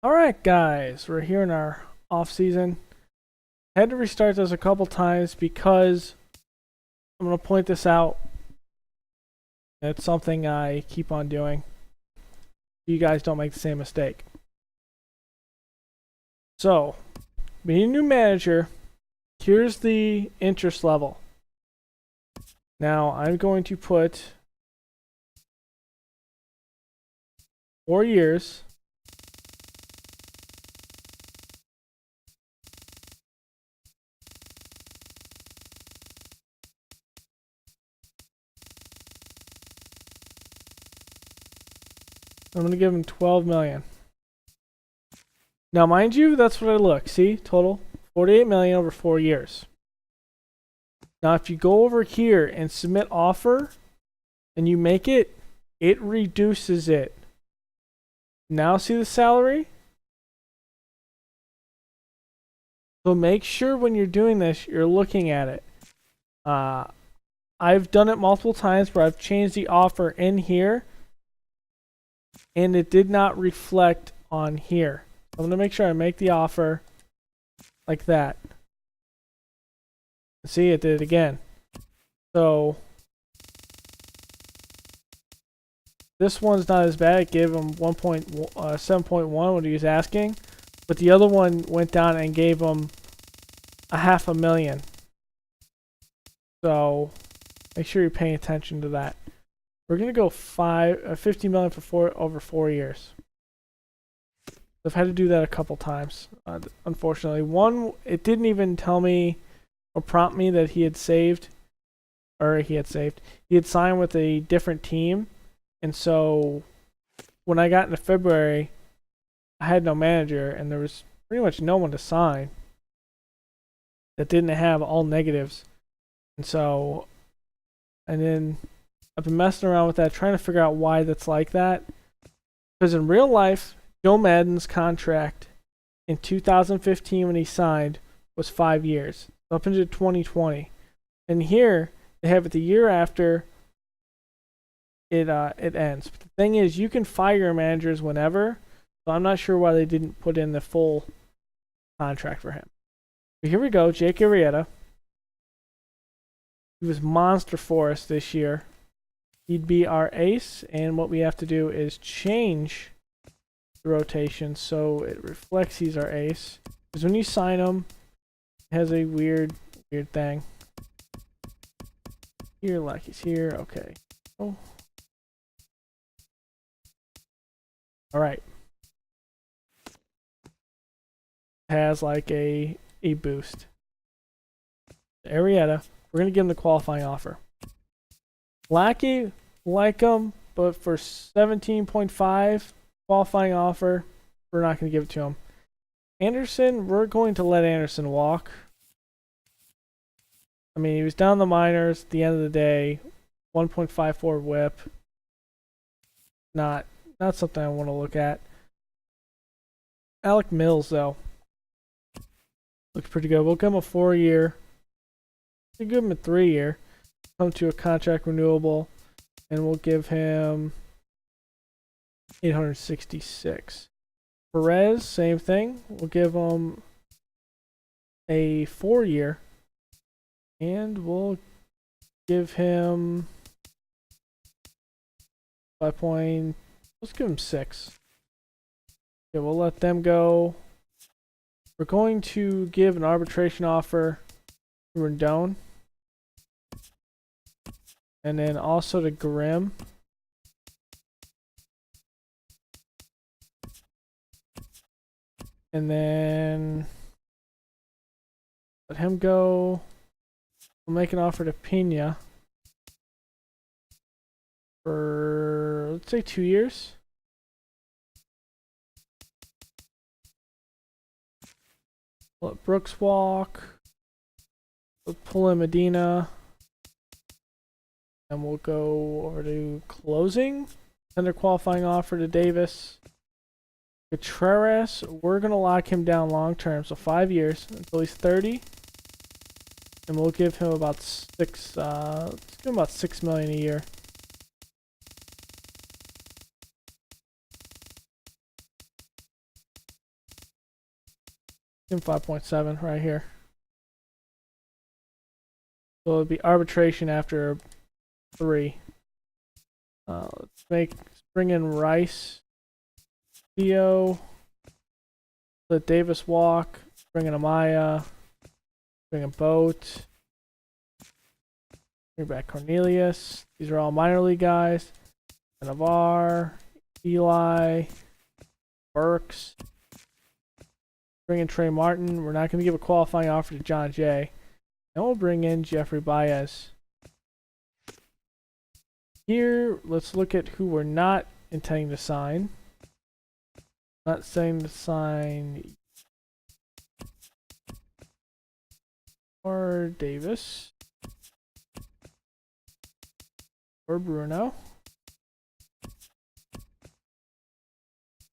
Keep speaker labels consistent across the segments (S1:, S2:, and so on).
S1: Alright guys, we're here in our off season. Had to restart this a couple times because I'm going to point this out. It's something I keep on doing. You guys don't make the same mistake. So, being a new manager, here's the interest level. Now I'm going to put 4 years. I'm going to give him 12 million. Now, mind you, that's what I look. See, total 48 million over 4 years. Now, if you go over here and submit offer and you make it, it reduces it. Now, see the salary? So make sure when you're doing this, you're looking at it. I've done it multiple times where I've changed the offer in here and it did not reflect on here. I'm going to make sure I make the offer like that. See, it did it again. So this one's not as bad. It gave him 7.1 what he was asking, but the other one went down and gave him $500,000. So make sure you're paying attention to that. We're gonna go 50 million for over 4 years. I've had to do that a couple times, unfortunately. One, it didn't even tell me or prompt me that he had saved, he had signed with a different team, and so when I got into February, I had no manager, and there was pretty much no one to sign that didn't have all negatives, and then I've been messing around with that, trying to figure out why that's like that. Because in real life, Joe Madden's contract in 2015 when he signed was 5 years, up into 2020. And here, they have it the year after it ends. But the thing is, you can fire your managers whenever, so I'm not sure why they didn't put in the full contract for him. But here we go, Jake Arrieta. He was monster for us this year. He'd be our ace, and what we have to do is change the rotation so it reflects he's our ace. Because when you sign him, it has a weird thing. Here, like he's here. Okay. Oh. All right. Has like a boost. Arrieta, we're gonna give him the qualifying offer. Lackey, like him, but for 17.5 qualifying offer, we're not going to give it to him. Anderson, we're going to let Anderson walk. I mean, he was down the minors at the end of the day. 1.54 whip. Not something I want to look at. Alec Mills, though, looks pretty good. We'll give him a 4-year. We'll give him a 3-year. Come to a contract renewable, and we'll give him 866. Perez, same thing. We'll give him a 4-year, and we'll give him let's give him 6. Okay, we'll let them go. We're going to give an arbitration offer to Rendon. And then also to Grimm. And then let him go. We'll make an offer to Pena for, let's say, 2 years. Let Brooks walk. We'll pull in Medina. And we'll go over to closing. Send a qualifying offer to Davis. Contreras, we're going to lock him down long term. So 5 years until he's 30. And we'll give him about let's give him about $6 million a year. In 5.7 right here. So it'll be arbitration after 3. Let's bring in Rice, Theo, let Davis walk, bring in Amaya, bring in Boat, bring back Cornelius. These are all minor league guys. Navar, Eli, Burks. Bring in Trey Martin. We're not going to give a qualifying offer to John Jay. And we'll bring in Jeffrey Baez. Here, let's look at who we're not intending to sign. Not saying to sign or Davis or Bruno.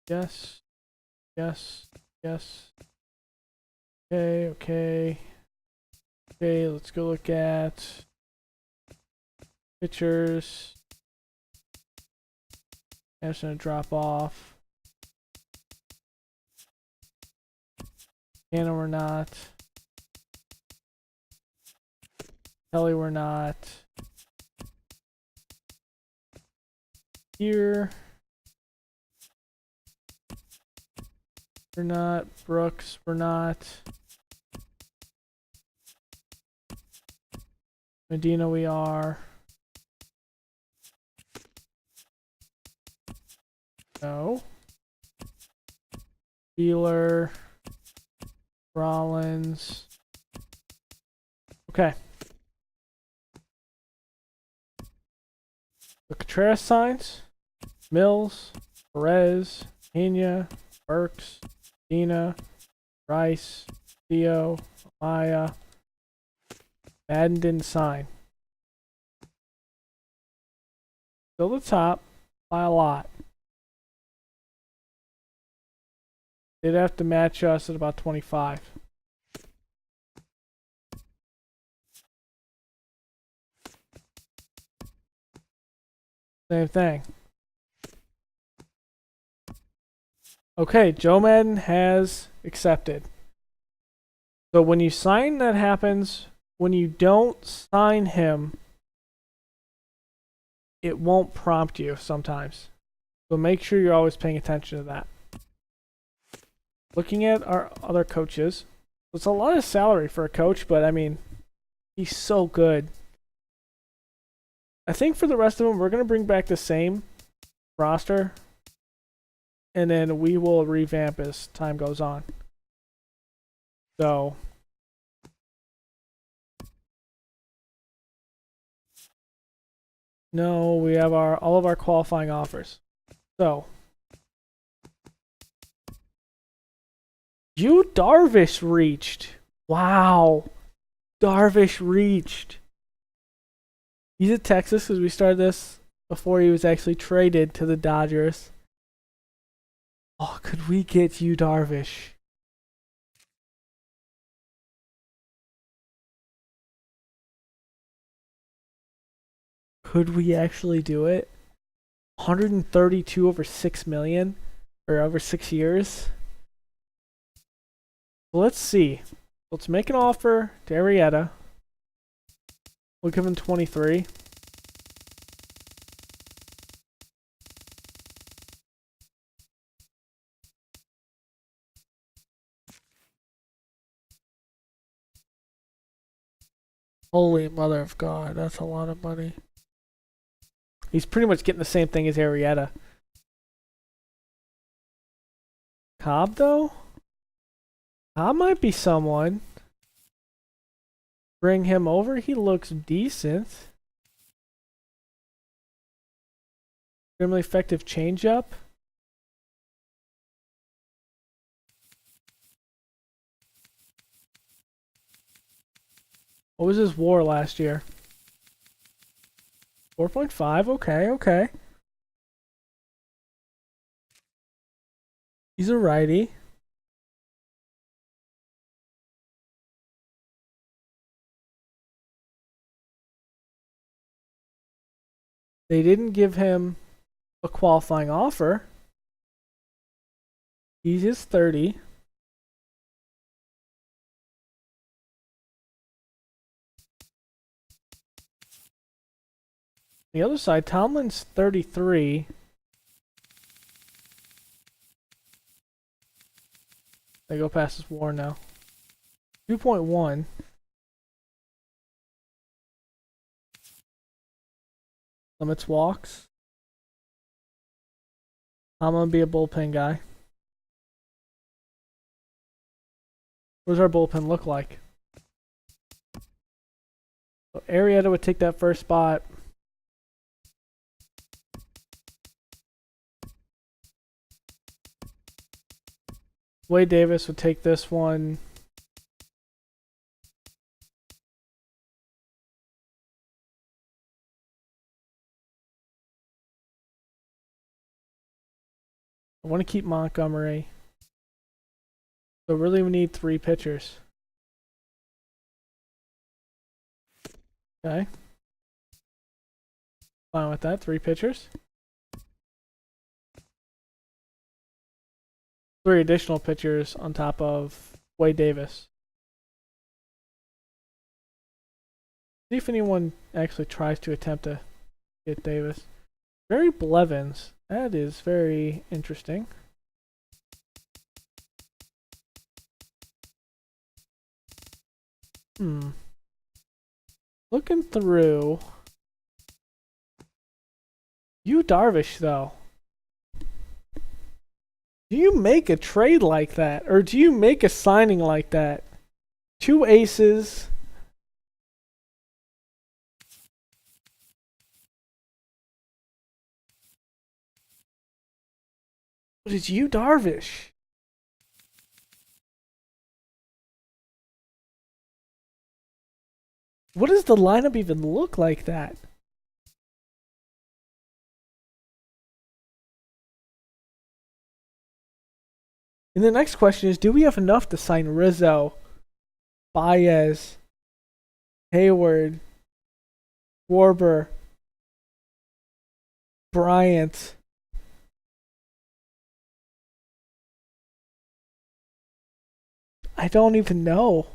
S1: Yes, yes, yes. Okay. Okay, let's go look at pitchers. I'm just gonna drop off. Anna, we're not. Kelly, we're not. Here. We're not. Brooks, we're not. Medina, we are. No. Wheeler. Rollins. Okay. The Contreras signs. Mills. Perez. Pena. Burks. Dina. Rice. Theo. Amaya. Madden didn't sign. Still the top by a lot. They'd have to match us at about 25. Same thing. Okay, Joe Madden has accepted. So when you sign, that happens. When you don't sign him, it won't prompt you sometimes. So make sure you're always paying attention to that. Looking at our other coaches, it's a lot of salary for a coach, but I mean, he's so good. I think for the rest of them, we're going to bring back the same roster, and then we will revamp as time goes on. So, no, we have all of our qualifying offers. So, Darvish reached. Wow. Darvish reached. He's at Texas because we started this before he was actually traded to the Dodgers. Oh, could we get Darvish? Could we actually do it? 132 over 6 million or over 6 years. Let's see. Let's make an offer to Arrieta. We'll give him 23. Holy mother of God, that's a lot of money. He's pretty much getting the same thing as Arrieta. Cobb, though? Cobb might be someone. Bring him over. He looks decent. Extremely effective changeup. What was his WAR last year? 4.5. Okay. He's a righty. They didn't give him a qualifying offer. He is 30. The other side, Tomlin's 33. They go past his WAR now. 2.1. Limits walks. I'm gonna be a bullpen guy. What does our bullpen look like? So Arrieta would take that first spot. Wade Davis would take this one. I want to keep Montgomery. So really we need 3 pitchers. Okay. Fine with that. 3 pitchers. 3 additional pitchers on top of Wade Davis. See if anyone actually tries to attempt to get Davis. Barry Blevins. That is very interesting. Looking through. You Darvish, though. Do you make a trade like that? Or do you make a signing like that? 2 aces. What is you Darvish? What does the lineup even look like that? And the next question is, do we have enough to sign Rizzo, Baez, Hayward, Warber, Bryant? I don't even know.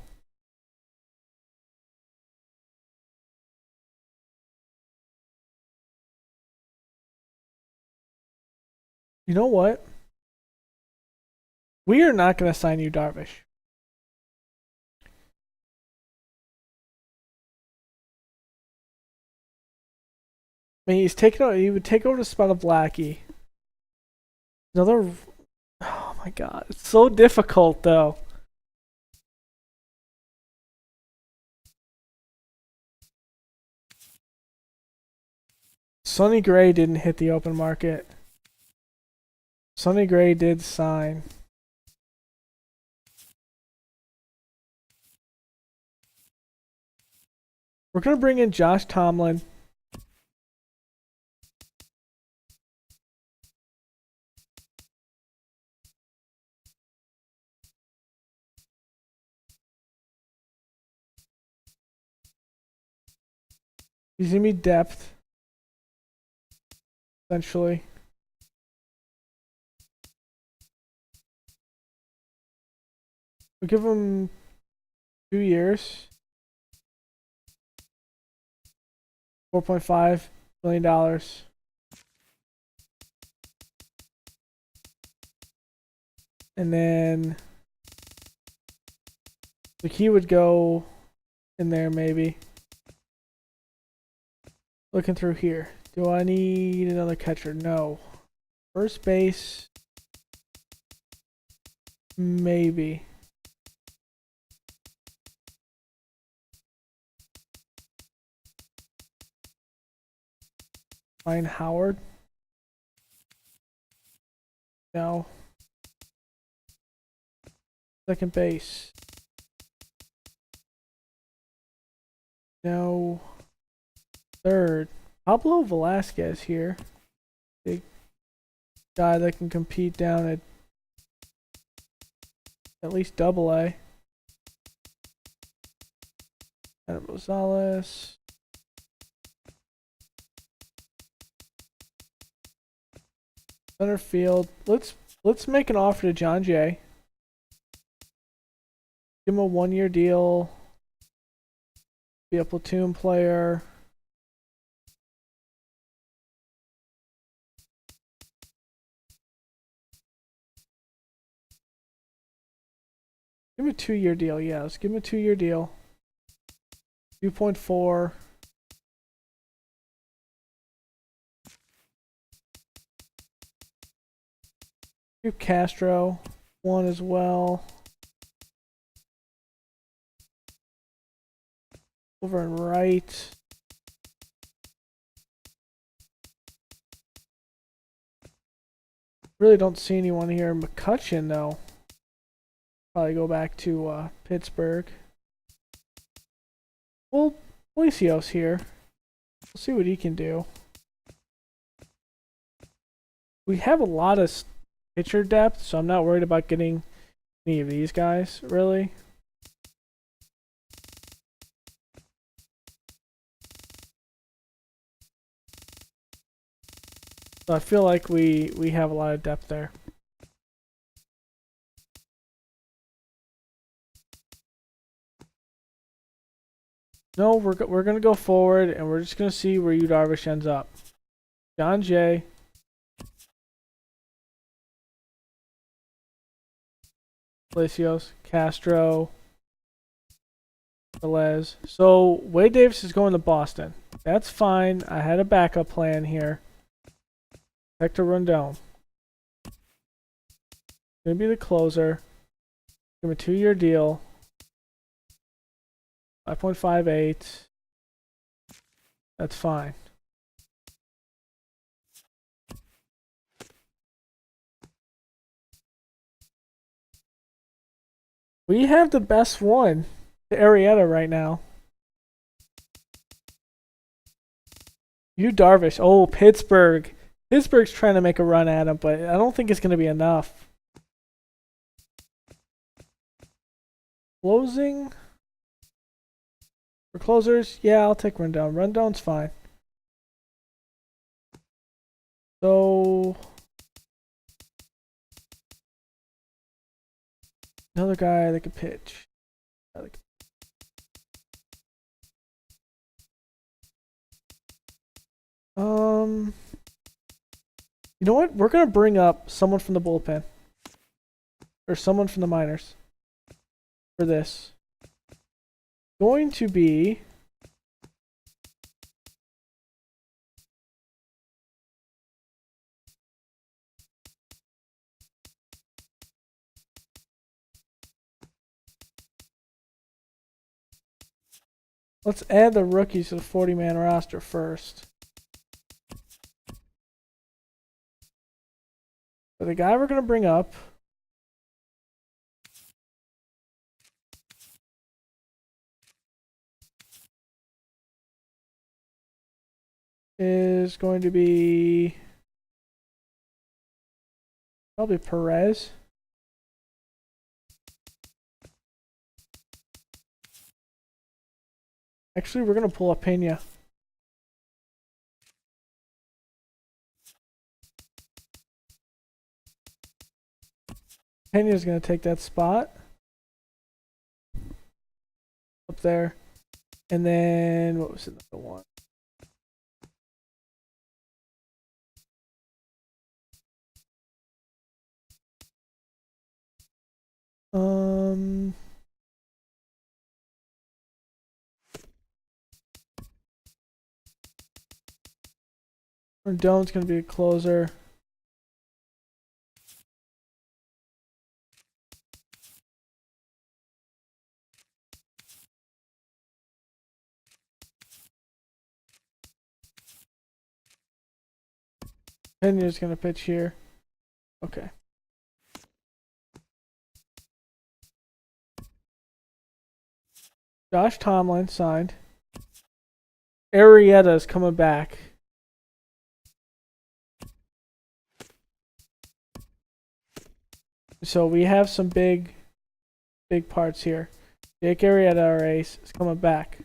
S1: You know what? We are not going to sign you, Darvish. I mean, he's taking over. He would take over the spot of Blackie. Another. Oh my God, it's so difficult though. Sonny Gray didn't hit the open market. Sonny Gray did sign. We're going to bring in Josh Tomlin. He's going to be depth, essentially. We'll give him 2 years. $4.5 million. And then like he would go in there maybe. Looking through here. Do I need another catcher? No. First base. Maybe. Ryan Howard. No. Second base. No. Third. Pablo Velasquez here. Big guy that can compete down at least AA. Adam Rosales. Center field. Let's make an offer to John Jay. Give him a 1-year deal. Be a platoon player. Give him a 2-year deal. Yeah, let's give him a 2-year deal. 2.4. Give Castro 1 as well. Over and right. Really don't see anyone here. McCutcheon, though. Probably go back to Pittsburgh. Well, Felicios here. We'll see what he can do. We have a lot of pitcher depth, so I'm not worried about getting any of these guys, really. So I feel like we have a lot of depth there. No, we're gonna go forward, and we're just gonna see where Yu Darvish ends up. John Jay. Felicios, Castro, Velez. So Wade Davis is going to Boston. That's fine. I had a backup plan here. Hector Rondon. Gonna be the closer. Give him a 2-year deal. 5.58. That's fine. We have the best one, the Arrieta, right now. Yu Darvish. Oh, Pittsburgh. Pittsburgh's trying to make a run at him, but I don't think it's going to be enough. Closing. For closers, yeah, I'll take Rondon. Rondon's fine. So another guy that could pitch. You know what? We're gonna bring up someone from the bullpen. Or someone from the minors. For this. Going to be let's add the rookies to the 40-man roster first. So the guy we're going to bring up is going to be probably Perez. Actually, we're going to pull up Pena. Pena's going to take that spot. Up there. And then, what was it, number 1? Rendon's going to be a closer. Pena's going to pitch here. Okay. Josh Tomlin signed. Arrieta is coming back. So we have some big parts here. Jake Arrieta, our ace, is coming back.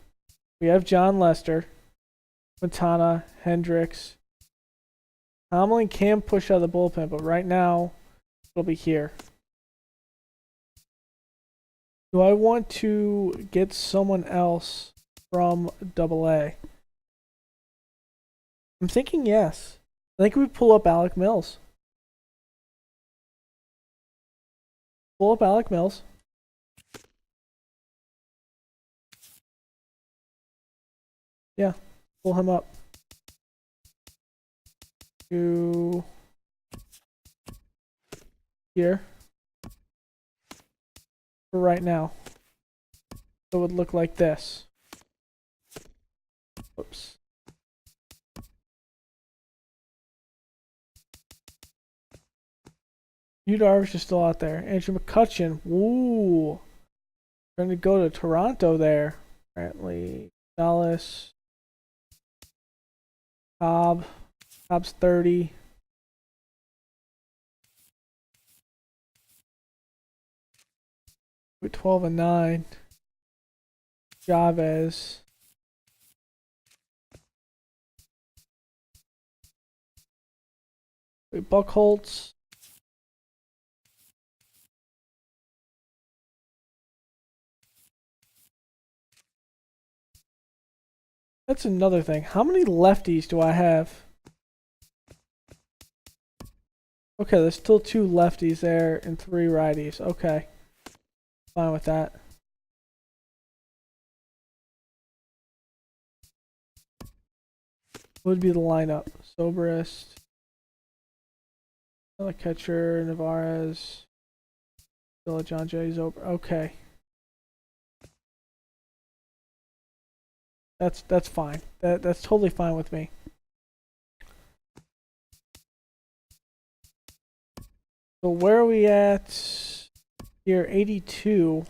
S1: We have John Lester, Quintana, Hendricks. Tomlin can push out of the bullpen, but right now it'll be here. Do I want to get someone else from AA? I'm thinking yes. I think we pull up Alec Mills. Pull up Alec Mills. Yeah, pull him up. To here. For right now. So it would look like this. Oops. Hugh Darvish is still out there. Andrew McCutchen. Woo. Trying to go to Toronto there. Apparently. Dallas. Cobb. Cobb's 30. With 12 and 9. Chavez. Wait, Buckholz. That's another thing. How many lefties do I have? Okay, there's still 2 lefties there and 3 righties. Okay. Fine with that. What would be the lineup? Soberest. Another catcher, Navarez. Still John J. Zober. Okay. That's fine. That's totally fine with me. So where are we at here? 82.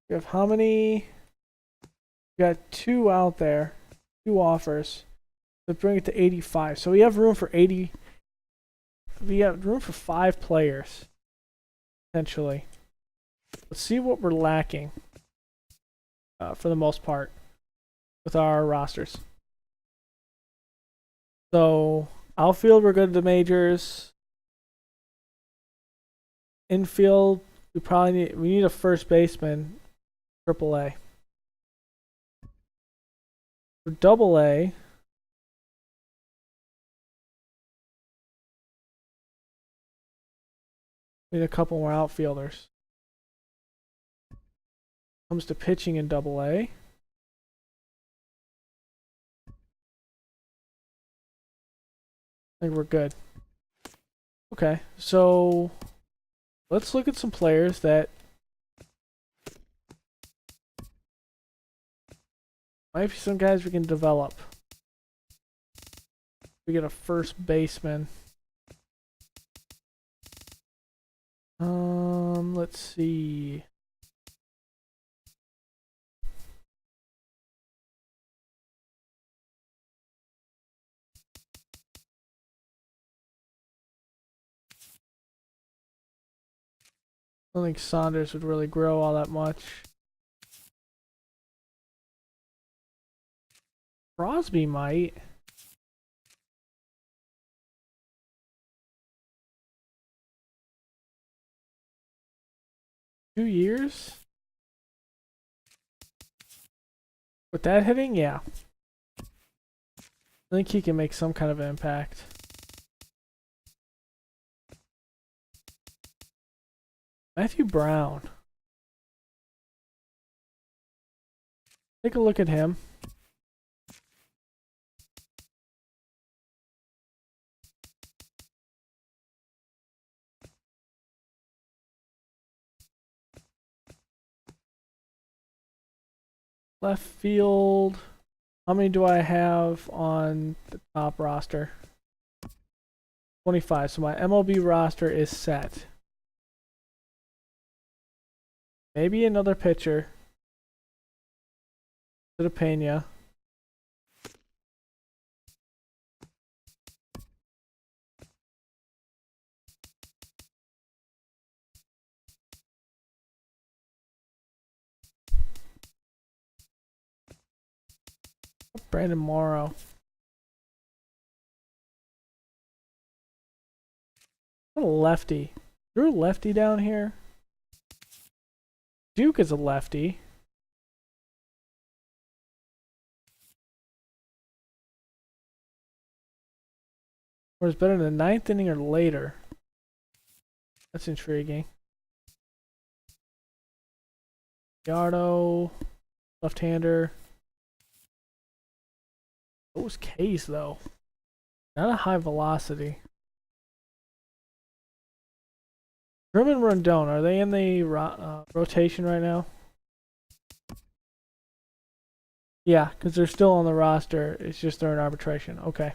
S1: We have how many? We got 2 out there. 2 offers. Let's bring it to 85. So we have room for 80. We have room for 5 players. Potentially. Let's see what we're lacking. For the most part. With our rosters. So outfield, we're good at the majors. Infield, we need a first baseman. AAA. For AA, we need a couple more outfielders. Comes to pitching in AA. I think we're good. Okay, so let's look at some players that might be some guys we can develop. We get a first baseman. Let's see. I don't think Saunders would really grow all that much. Crosby might. Two years? With that hitting, yeah. I think he can make some kind of impact. Matthew Brown. Take a look at him. Left field. How many do I have on the top roster? 25. So my MLB roster is set. Maybe another pitcher. To the Pena. Brandon Morrow. What a lefty. Drew lefty down here. Duke is a lefty. Or is better in the 9th inning or later? That's intriguing. Yardo, left-hander. Those K's though, not a high velocity. Grimm and Rondon, are they in the rotation right now? Yeah, because they're still on the roster. It's just they're in arbitration. Okay.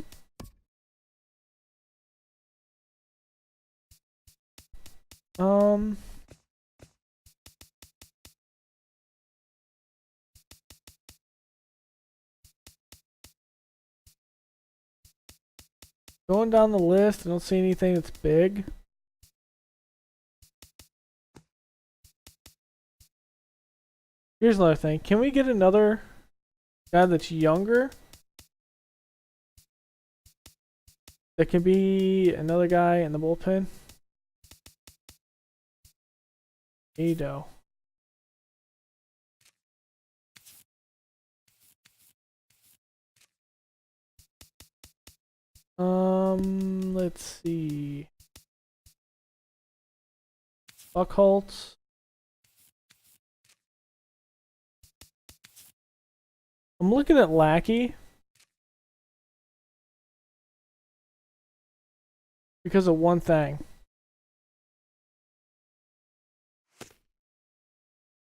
S1: Going down the list, I don't see anything that's big. Here's another thing. Can we get another guy that's younger? That can be another guy in the bullpen. Ado. Let's see. Buckholz. I'm looking at Lackey because of one thing.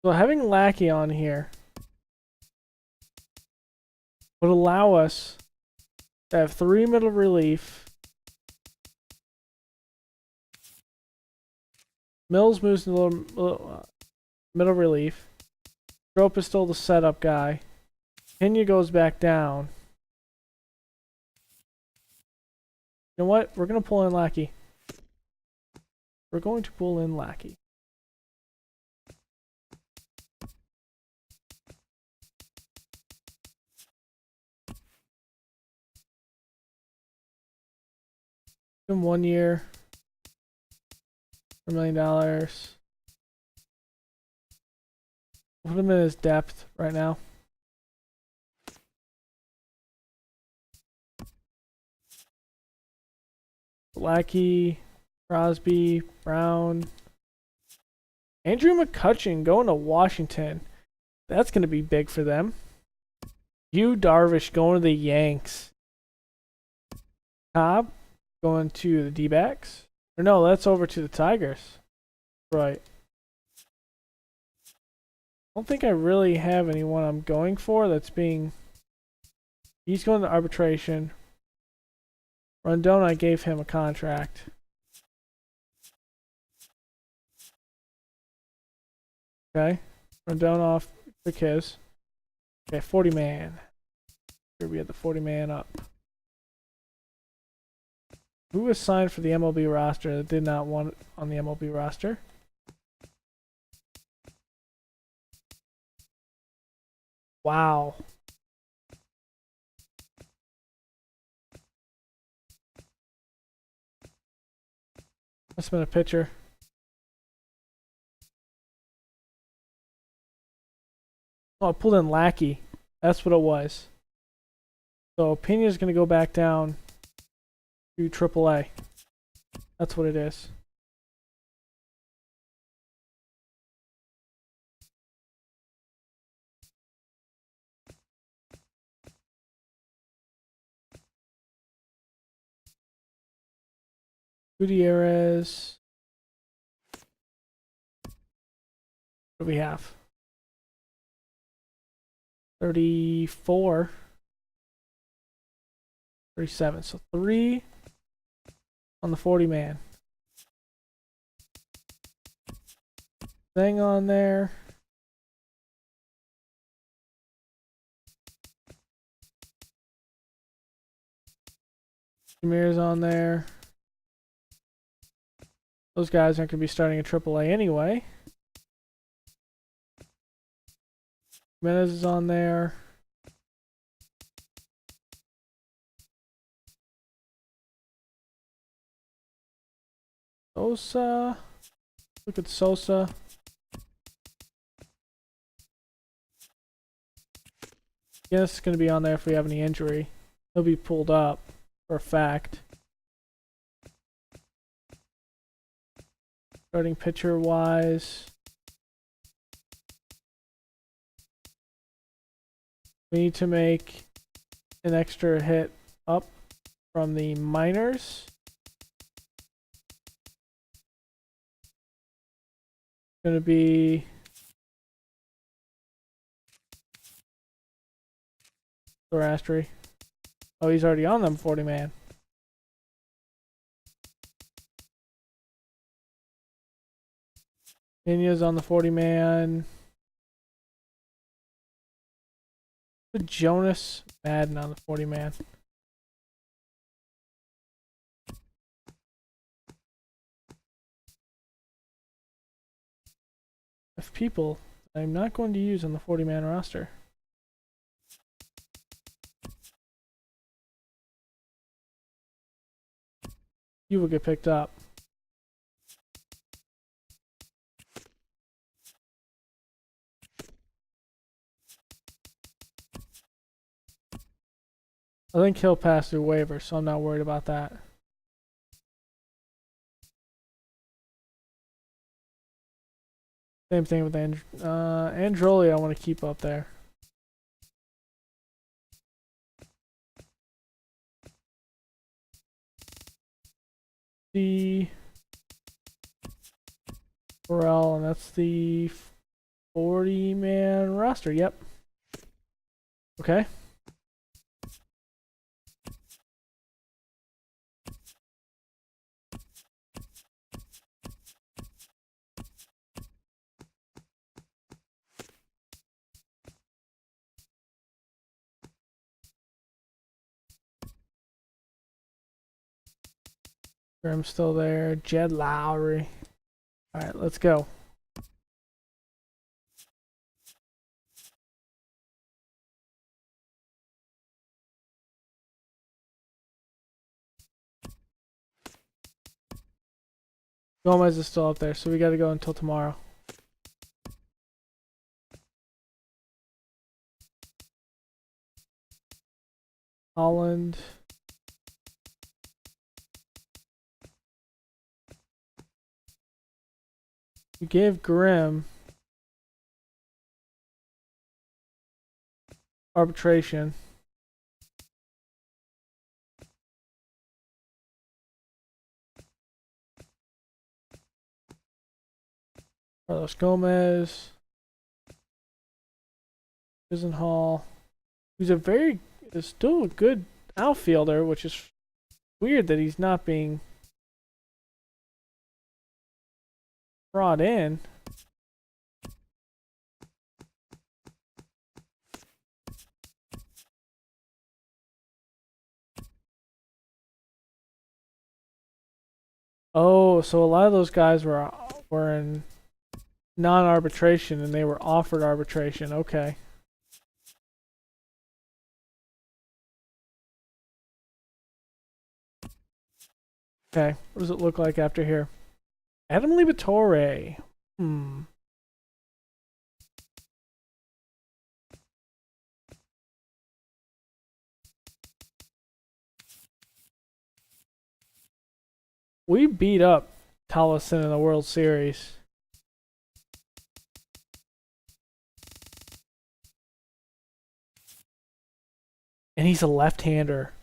S1: So having Lackey on here would allow us to have 3 middle relief. Mills moves to middle relief. Trope is still the setup guy. Pena goes back down. You know what? We're going to pull in Lackey. We're going to pull in Lackey. Give him 1 year. $1 million. Put him in his depth right now. Lackey, Crosby, Brown, Andrew McCutchen going to Washington. That's going to be big for them. Yu Darvish going to the Yanks. Cobb going to the D-backs. Or no, that's over to the Tigers. Right. I don't think I really have anyone I'm going for that's being... He's going to arbitration. Rondon, I gave him a contract. Okay. Rondon off, took his. Okay, 40 man. Here we have the 40 man up. Who was signed for the MLB roster that did not want it on the MLB roster? Wow. Must have been a pitcher. Oh, I pulled in Lackey. That's what it was. So Pena's going to go back down to AAA. That's what it is. Gutierrez. What do we have? 34. 37. So 3 on the 40 man. Thing on there. Jameer's on there. Those guys aren't going to be starting in AAA anyway. Jimenez is on there. Sosa. Look at Sosa. Yes, it's going to be on there if we have any injury. He'll be pulled up for a fact. Starting pitcher wise. We need to make an extra hit up from the miners. Gonna be Thorastry. Oh, he's already on them 40 man. Ninja's on the 40 man. Put Jonas Madden on the 40 man. Of people I'm not going to use on the 40 man roster. You will get picked up. I think he'll pass through waivers, so I'm not worried about that. Same thing with Androli. I want to keep up there. The Burrell, and that's the 40 man roster. Yep. Okay. I'm still there. Jed Lowry. Alright, let's go. Gomez is still up there, so we gotta go until tomorrow. Holland. We gave Grimm arbitration. Carlos Gomez. Hall. He's still a good outfielder, which is weird that he's not being brought in. Oh, so a lot of those guys were in non-arbitration and they were offered arbitration. Okay. Okay, what does it look like after here? Adam Liberatore. We beat up Tolleson in the World Series. And he's a left-hander.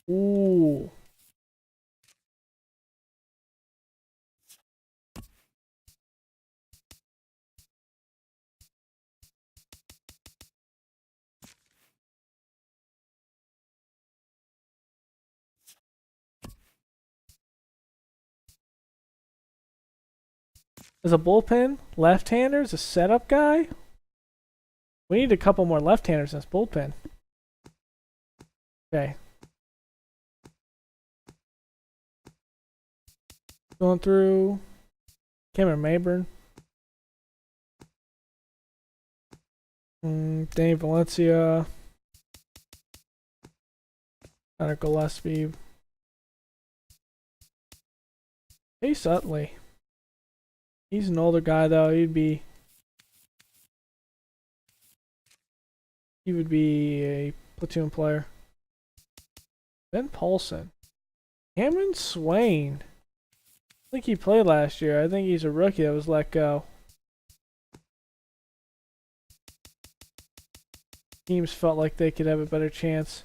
S1: Ooh. As a bullpen, left-hander, as a setup guy. We need a couple more left-handers in this bullpen. Okay. Going through Cameron Mayburn. Danny Valencia. Connor Gillespie. Chase Utley. He's an older guy though. He would be a platoon player. Ben Paulson. Cameron Swain. I think he played last year. I think he's a rookie that was let go. teams felt like they could have a better chance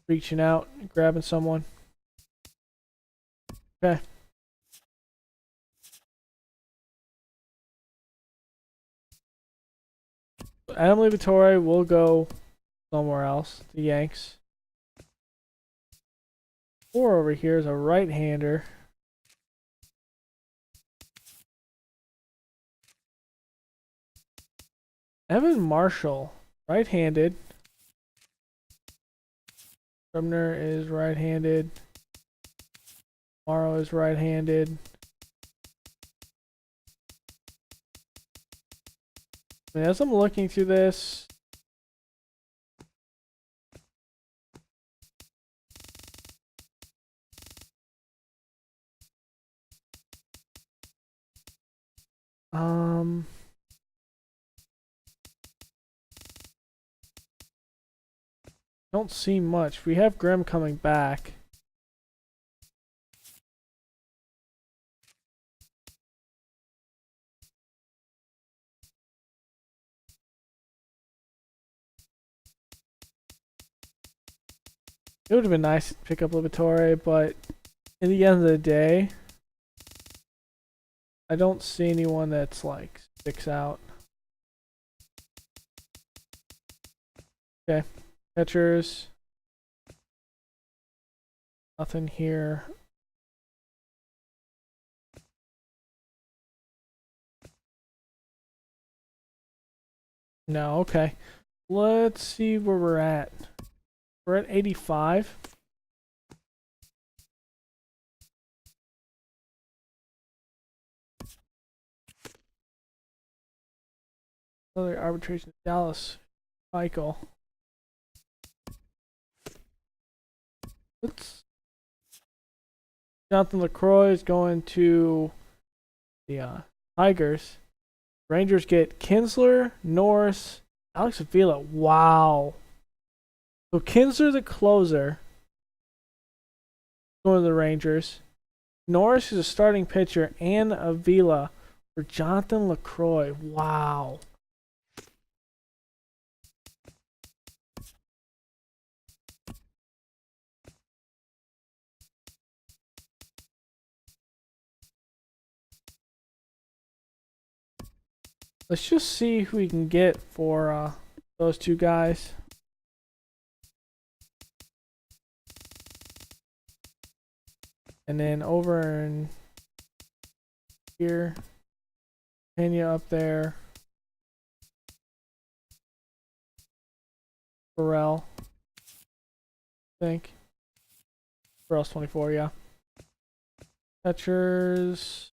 S1: reaching out and grabbing someone. Okay. Adam Liberatore will go somewhere else. The Yanks. 4 over here is a right-hander. Evan Marshall, right-handed. Sumner is right-handed. Morrow is right-handed. I mean, as I'm looking through this, don't see much. We have Grimm coming back. It would have been nice to pick up Liberatore, but in the end of the day, I don't see anyone that's like sticks out. Okay, catchers. Nothing here. No, okay. Let's see where we're at. We're at 85. Another arbitration. Dallas. Michael. Jonathan LaCroix is going to the Tigers. Rangers get Kinsler, Norris, Alex Avila. Wow. So Kinsler, the closer, going to the Rangers. Norris is a starting pitcher, and Avila for Jonathan LaCroix. Wow. Let's just see who we can get for those two guys. And then over in here, Pena up there. Burrell, I think. Burrell's 24, yeah. Catchers.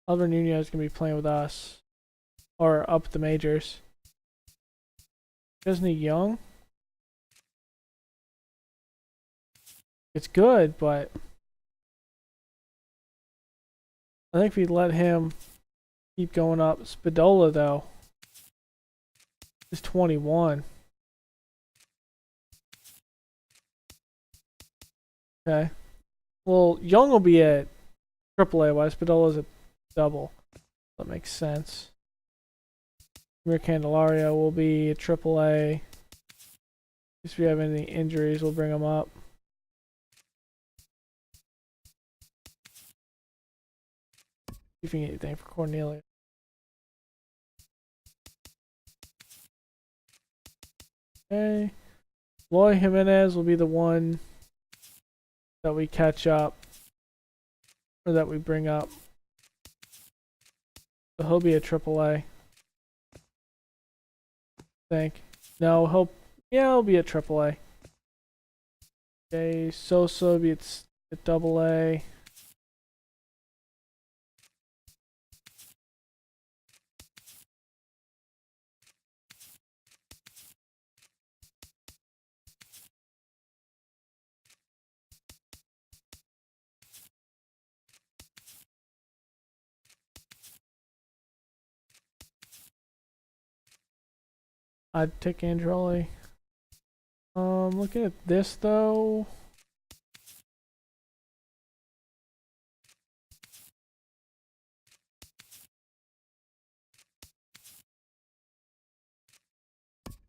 S1: Albert Nunez is going to be playing with us. Or up at the majors. Disney Young. It's good, but I think if we let him keep going up. Spadola, though, is 21. Okay. Well, Young will be at AAA, while Spadola's at double. That makes sense. Mir Candelario will be at AAA. If we have any injuries, we'll bring him up. See if you can get anything for Cornelia. Okay. Loy Jimenez will be the one that we catch up, or that we bring up. So he'll be a AAA. I think. No, he'll be a AAA. Okay, Sosa will be at AA. I'd take Andrelli. Looking at this though.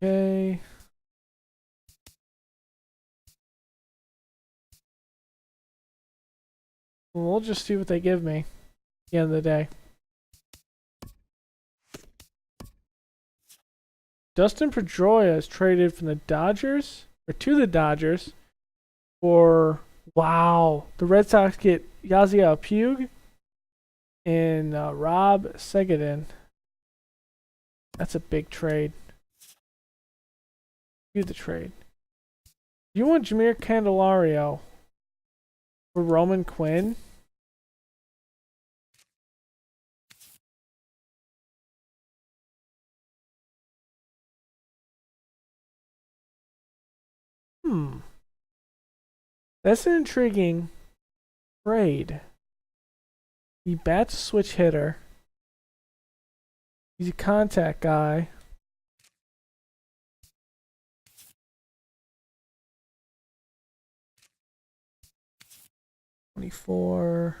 S1: Okay. Well, we'll just see what they give me at the end of the day. Dustin Pedroia is traded from the Dodgers, or to the Dodgers, for, wow, the Red Sox get Yasiel Puig and Rob Segedin. That's a big trade. Do the trade. You want Jameer Candelario for Roman Quinn? That's an intriguing trade. He bats switch hitter. He's a contact guy. $24.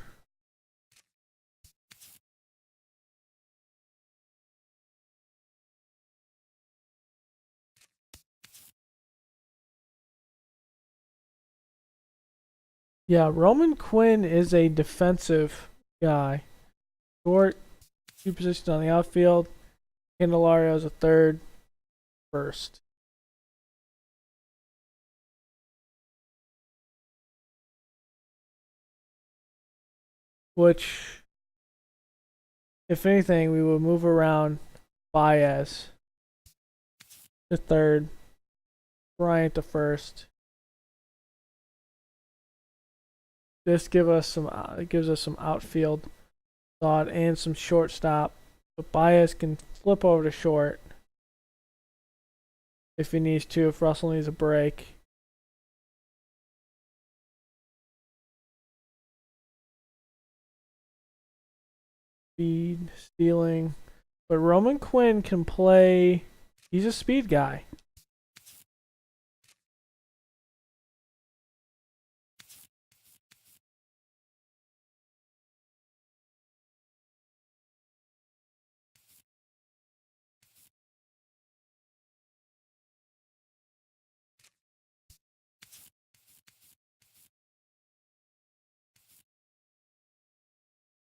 S1: Yeah, Roman Quinn is a defensive guy. Short, 2 positions on the outfield. Candelario is a third, first. Which, if anything, we would move around Baez to third, Bryant to first. This gives us some outfield thought and some shortstop. But Baez can flip over to short if he needs to, if Russell needs a break. Speed, stealing. But Roman Quinn can play. He's a speed guy.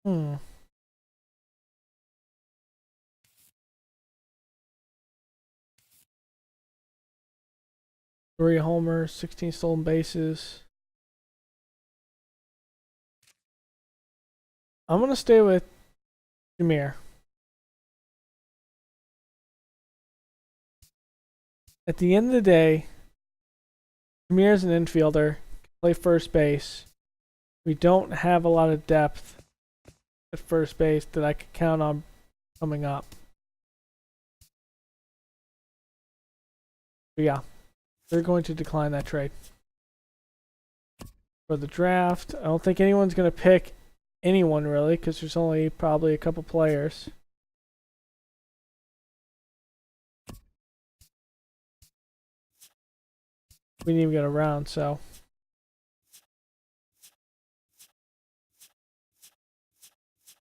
S1: Hmm. 3 homers, 16 stolen bases. I'm going to stay with Jameer. At the end of the day, Jameer is an infielder, play first base. We don't have a lot of depth at first base that I could count on coming up. But yeah, they're going to decline that trade. For the draft, I don't think anyone's going to pick anyone really, because there's only probably a couple players. We didn't even get around, so.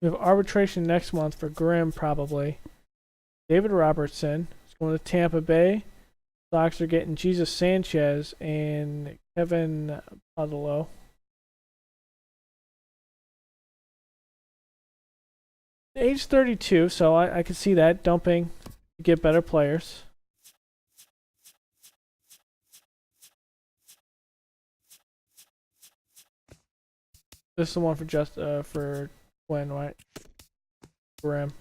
S1: We have arbitration next month for Grimm, probably. David Robertson is going to Tampa Bay. Sox are getting Jesus Sanchez and Kevin Podolo. Age 32, so I could see that dumping to get better players. This is the one for Gwen, right? Grimm.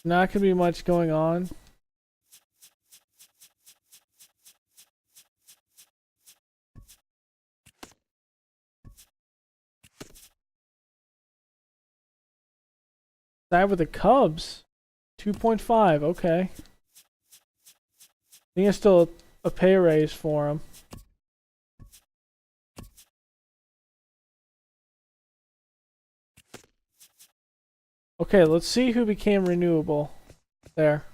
S1: Not gonna be much going on. Side with the Cubs. 2.5, okay. I think it's still a pay raise for him. Okay, let's see who became renewable there.